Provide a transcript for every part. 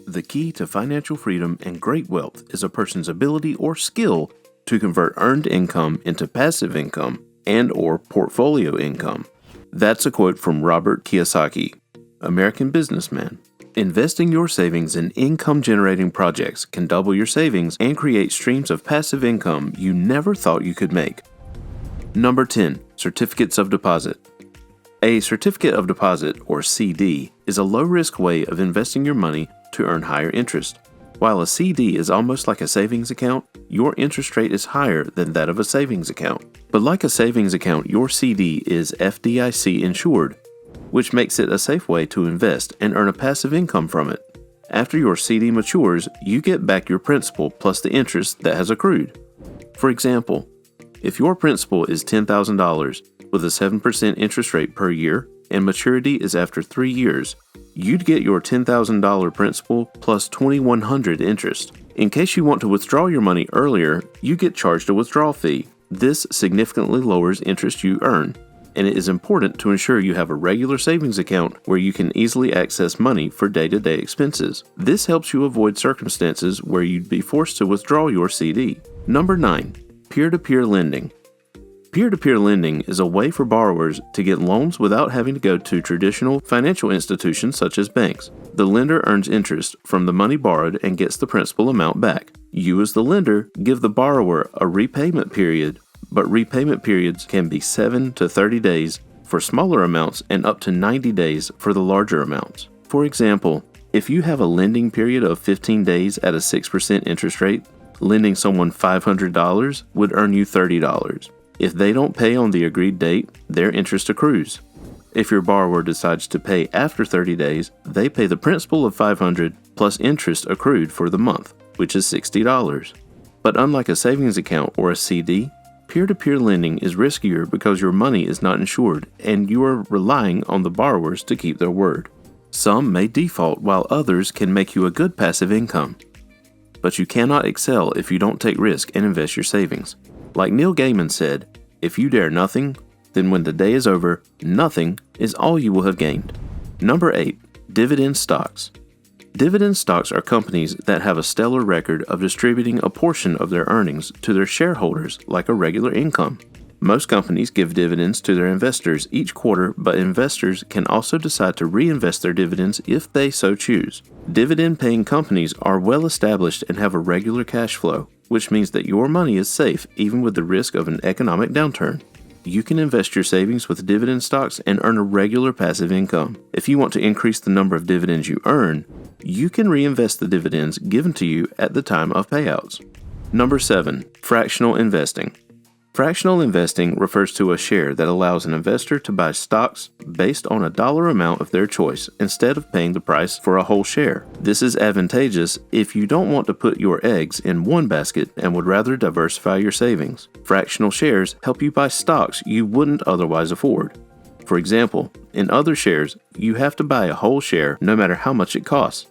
The key to financial freedom and great wealth is a person's ability or skill to convert earned income into passive income and/or portfolio income. That's a quote from Robert Kiyosaki, American businessman. Investing your savings in income-generating projects can double your savings and create streams of passive income you never thought you could make. Number 10. Certificates of deposit. A certificate of deposit, or CD, is a low-risk way of investing your money to earn higher interest. While a CD is almost like a savings account, your interest rate is higher than that of a savings account. But like a savings account, your CD is FDIC insured, which makes it a safe way to invest and earn a passive income from it. After your CD matures, you get back your principal plus the interest that has accrued. For example, if your principal is $10,000 with a 7% interest rate per year and maturity is after 3 years, you'd get your $10,000 principal plus $2,100 interest. In case you want to withdraw your money earlier, you get charged a withdrawal fee. This significantly lowers interest you earn, and it is important to ensure you have a regular savings account where you can easily access money for day-to-day expenses. This helps you avoid circumstances where you'd be forced to withdraw your CD. Number 9. Peer-to-peer lending. Peer-to-peer lending is a way for borrowers to get loans without having to go to traditional financial institutions such as banks. The lender earns interest from the money borrowed and gets the principal amount back. You as the lender give the borrower a repayment period, but repayment periods can be 7 to 30 days for smaller amounts and up to 90 days for the larger amounts. For example, if you have a lending period of 15 days at a 6% interest rate, lending someone $500 would earn you $30. If they don't pay on the agreed date, their interest accrues. If your borrower decides to pay after 30 days, they pay the principal of $500 plus interest accrued for the month, which is $60. But unlike a savings account or a CD, peer-to-peer lending is riskier because your money is not insured and you are relying on the borrowers to keep their word. Some may default while others can make you a good passive income. But you cannot excel if you don't take risk and invest your savings. Like Neil Gaiman said, if you dare nothing, then when the day is over, nothing is all you will have gained. Number 8. Dividend stocks. Dividend stocks are companies that have a stellar record of distributing a portion of their earnings to their shareholders like a regular income. Most companies give dividends to their investors each quarter, but investors can also decide to reinvest their dividends if they so choose. Dividend-paying companies are well established and have a regular cash flow, which means that your money is safe even with the risk of an economic downturn. You can invest your savings with dividend stocks and earn a regular passive income. If you want to increase the number of dividends you earn, you can reinvest the dividends given to you at the time of payouts. Number 7. Fractional investing. Fractional investing refers to a share that allows an investor to buy stocks based on a dollar amount of their choice instead of paying the price for a whole share. This is advantageous if you don't want to put your eggs in one basket and would rather diversify your savings. Fractional shares help you buy stocks you wouldn't otherwise afford. For example, in other shares, you have to buy a whole share no matter how much it costs.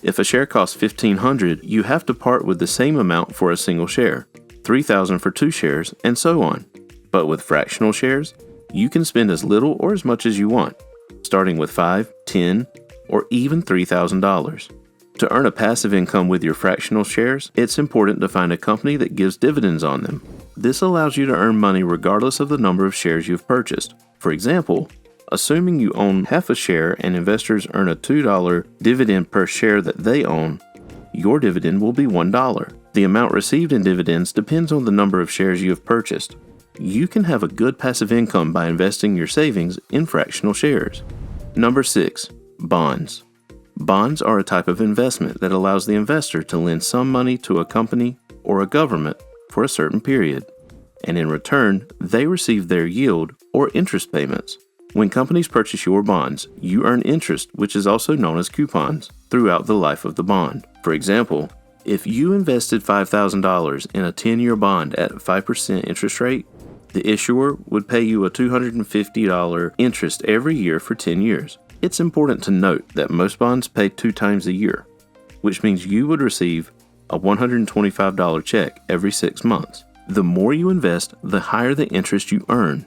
If a share costs $1,500, you have to part with the same amount for a single share. $3,000 for 2 shares, and so on. But with fractional shares, you can spend as little or as much as you want, starting with $5, $10, or even $3,000. To earn a passive income with your fractional shares, it's important to find a company that gives dividends on them. This allows you to earn money regardless of the number of shares you've purchased. For example, assuming you own half a share and investors earn a $2 dividend per share that they own, your dividend will be $1. The amount received in dividends depends on the number of shares you have purchased. You can have a good passive income by investing your savings in fractional shares. Number 6. Bonds. Bonds are a type of investment that allows the investor to lend some money to a company or a government for a certain period, and in return, they receive their yield or interest payments. When companies purchase your bonds, you earn interest, which is also known as coupons, throughout the life of the bond. For example, if you invested $5,000 in a 10-year bond at 5% interest rate, the issuer would pay you a $250 interest every year for 10 years. It's important to note that most bonds pay 2 times a year, which means you would receive a $125 check every 6 months. The more you invest, the higher the interest you earn.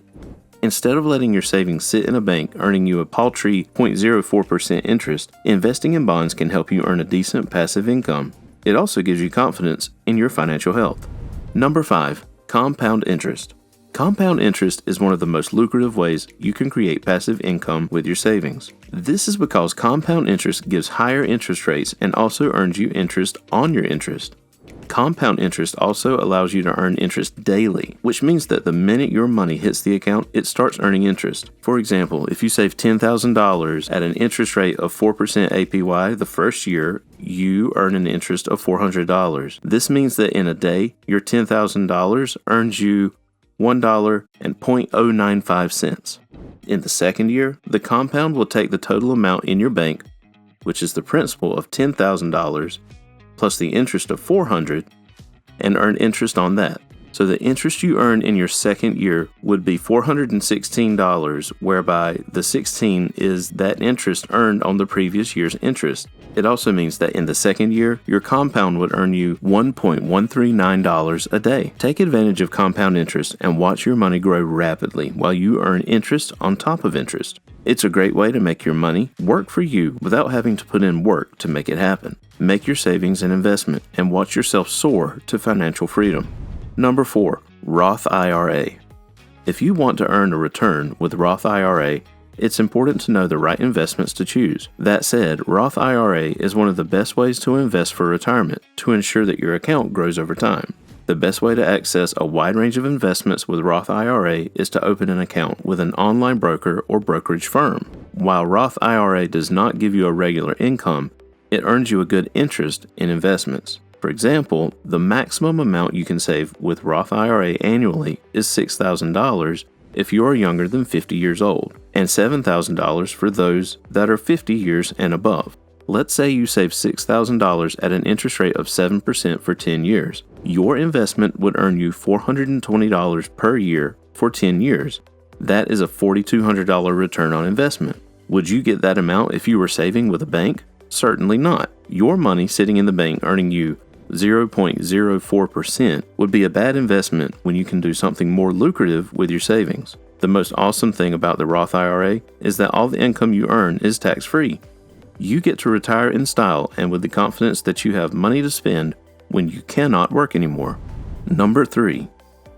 Instead of letting your savings sit in a bank earning you a paltry 0.04% interest, investing in bonds can help you earn a decent passive income. It also gives you confidence in your financial health. Number 5. Compound interest. Compound interest is one of the most lucrative ways you can create passive income with your savings. This is because compound interest gives higher interest rates and also earns you interest on your interest. Compound interest also allows you to earn interest daily, which means that the minute your money hits the account, it starts earning interest. For example, if you save $10,000 at an interest rate of 4% APY the first year, you earn an interest of $400. This means that in a day, your $10,000 earns you $1.095. In the second year, the compound will take the total amount in your bank, which is the principal of $10,000, plus the interest of $400, and earn interest on that. So the interest you earn in your second year would be $416, whereby the 16 is that interest earned on the previous year's interest. It also means that in the second year, your compound would earn you $1.139 a day. Take advantage of compound interest and watch your money grow rapidly while you earn interest on top of interest. It's a great way to make your money work for you without having to put in work to make it happen. Make your savings an investment and watch yourself soar to financial freedom. Number 4. Roth IRA. If you want to earn a return with Roth IRA, it's important to know the right investments to choose. That said, Roth IRA is one of the best ways to invest for retirement to ensure that your account grows over time. The best way to access a wide range of investments with Roth IRA is to open an account with an online broker or brokerage firm. While Roth IRA does not give you a regular income, it earns you a good interest in investments. For example, the maximum amount you can save with Roth IRA annually is $6,000 if you are younger than 50 years old, and $7,000 for those that are 50 years and above. Let's say you save $6,000 at an interest rate of 7% for 10 years. Your investment would earn you $420 per year for 10 years. That is a $4,200 return on investment. Would you get that amount if you were saving with a bank? Certainly not. Your money sitting in the bank earning you 0.04% would be a bad investment when you can do something more lucrative with your savings. The most awesome thing about the Roth IRA is that all the income you earn is tax-free. You get to retire in style and with the confidence that you have money to spend when you cannot work anymore. Number 3.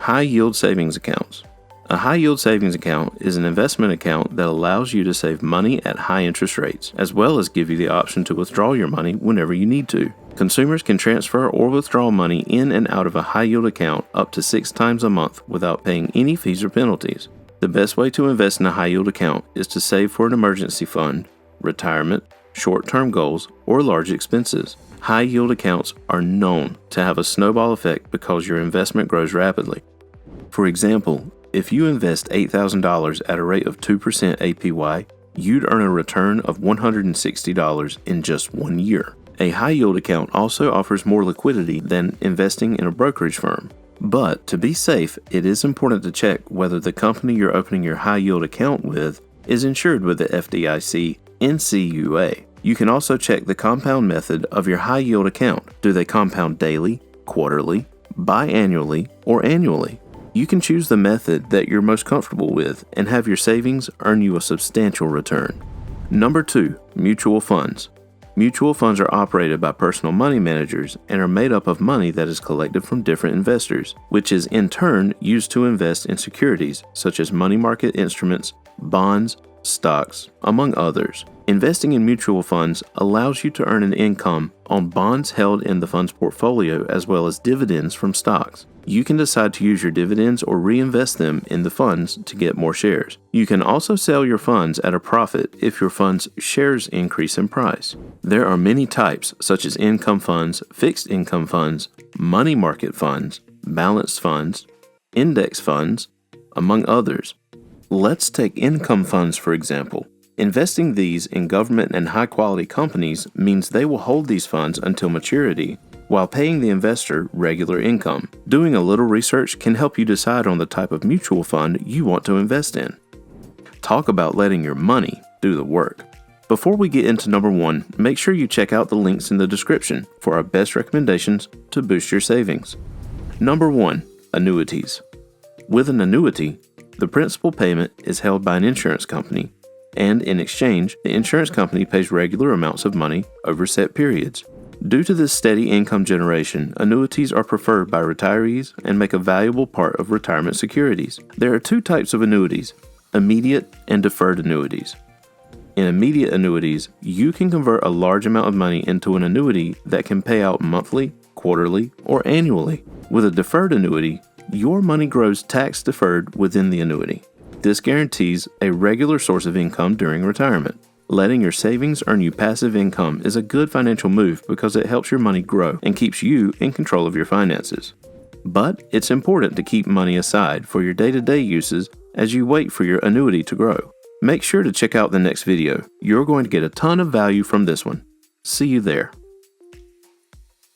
High-yield savings accounts. A high-yield savings account is an investment account that allows you to save money at high interest rates, as well as give you the option to withdraw your money whenever you need to. Consumers can transfer or withdraw money in and out of a high-yield account up to 6 times a month without paying any fees or penalties. The best way to invest in a high-yield account is to save for an emergency fund, retirement, short-term goals, or large expenses. High-yield accounts are known to have a snowball effect because your investment grows rapidly. For example, if you invest $8,000 at a rate of 2% APY, you'd earn a return of $160 in just 1 year. A high-yield account also offers more liquidity than investing in a brokerage firm. But to be safe, it is important to check whether the company you're opening your high-yield account with is insured with the FDIC NCUA. You can also check the compound method of your high-yield account. Do they compound daily, quarterly, biannually, or annually? You can choose the method that you're most comfortable with and have your savings earn you a substantial return. Number 2, mutual funds. Mutual funds are operated by personal money managers and are made up of money that is collected from different investors, which is in turn used to invest in securities such as money market instruments, bonds, stocks, among others. Investing in mutual funds allows you to earn an income on bonds held in the fund's portfolio as well as dividends from stocks. You can decide to use your dividends or reinvest them in the funds to get more shares. You can also sell your funds at a profit if your fund's shares increase in price. There are many types such as income funds, fixed income funds, money market funds, balanced funds, index funds, among others. Let's take income funds for example. Investing these in government and high-quality companies means they will hold these funds until maturity, while paying the investor regular income. Doing a little research can help you decide on the type of mutual fund you want to invest in. Talk about letting your money do the work. Before we get into number 1, make sure you check out the links in the description for our best recommendations to boost your savings. Number 1, annuities. With an annuity, The principal payment is held by an insurance company, and in exchange, the insurance company pays regular amounts of money over set periods. Due to this steady income generation, annuities are preferred by retirees and make a valuable part of retirement securities. There are two types of annuities: immediate and deferred annuities. In immediate annuities, you can convert a large amount of money into an annuity that can pay out monthly, quarterly, or annually. With a deferred annuity, your money grows tax-deferred within the annuity. This guarantees a regular source of income during retirement. Letting your savings earn you passive income is a good financial move because it helps your money grow and keeps you in control of your finances. But it's important to keep money aside for your day-to-day uses as you wait for your annuity to grow. Make sure to check out the next video. You're going to get a ton of value from this one. See you there.